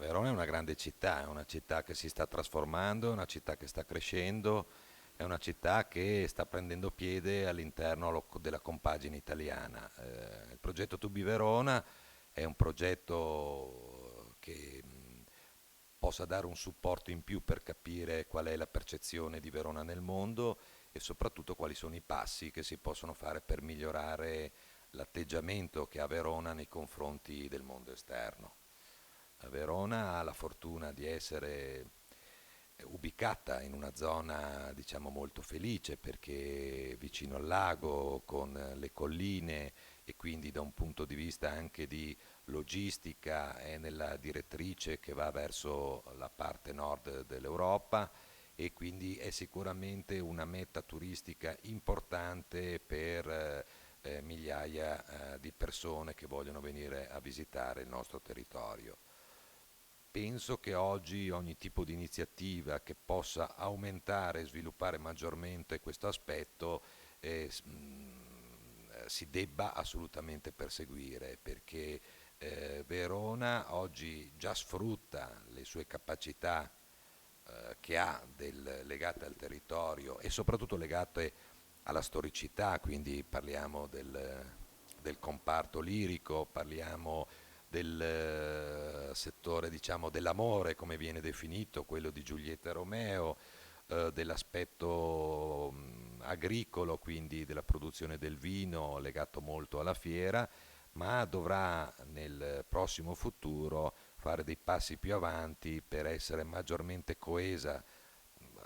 Verona è una grande città, è una città che si sta trasformando, è una città che sta crescendo, è una città che sta prendendo piede all'interno della compagine italiana. Il progetto To Be Verona è un progetto che possa dare un supporto in più per capire qual è la percezione di Verona nel mondo e soprattutto quali sono i passi che si possono fare per migliorare l'atteggiamento che ha Verona nei confronti del mondo esterno. Verona ha la fortuna di essere ubicata in una zona diciamo molto felice perché vicino al lago con le colline e quindi da un punto di vista anche di logistica è nella direttrice che va verso la parte nord dell'Europa e quindi è sicuramente una meta turistica importante per migliaia di persone che vogliono venire a visitare il nostro territorio. Penso che oggi ogni tipo di iniziativa che possa aumentare e sviluppare maggiormente questo aspetto si debba assolutamente perseguire perché Verona oggi già sfrutta le sue capacità che ha legate al territorio e soprattutto legate alla storicità, quindi parliamo del comparto lirico, parliamo del settore diciamo dell'amore come viene definito, quello di Giulietta e Romeo, dell'aspetto agricolo, quindi della produzione del vino legato molto alla fiera, ma dovrà nel prossimo futuro fare dei passi più avanti per essere maggiormente coesa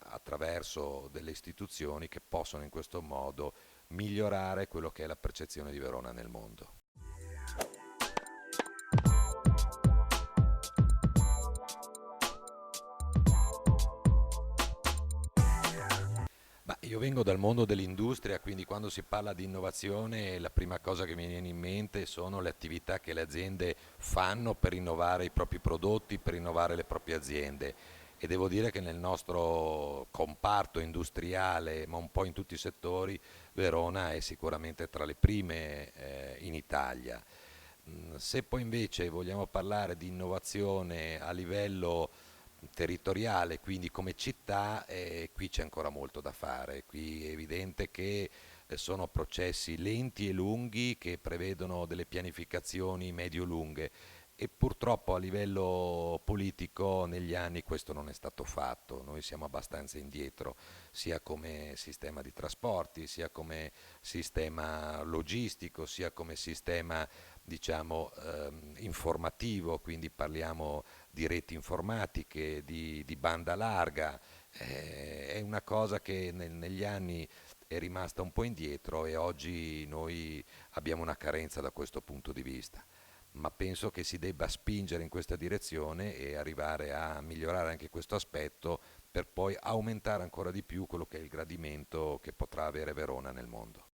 attraverso delle istituzioni che possono in questo modo migliorare quello che è la percezione di Verona nel mondo. Ma io vengo dal mondo dell'industria, quindi quando si parla di innovazione la prima cosa che mi viene in mente sono le attività che le aziende fanno per innovare i propri prodotti, per innovare le proprie aziende. E devo dire che nel nostro comparto industriale, ma un po' in tutti i settori, Verona è sicuramente tra le prime in Italia. Se poi invece vogliamo parlare di innovazione a livello territoriale, quindi come città, qui c'è ancora molto da fare. Qui è evidente che sono processi lenti e lunghi che prevedono delle pianificazioni medio-lunghe e purtroppo a livello politico negli anni questo non è stato fatto. Noi siamo abbastanza indietro, sia come sistema di trasporti, sia come sistema logistico, sia come sistema diciamo informativo, quindi parliamo di reti informatiche, di banda larga, è una cosa che negli anni è rimasta un po' indietro e oggi noi abbiamo una carenza da questo punto di vista. Ma penso che si debba spingere in questa direzione e arrivare a migliorare anche questo aspetto per poi aumentare ancora di più quello che è il gradimento che potrà avere Verona nel mondo.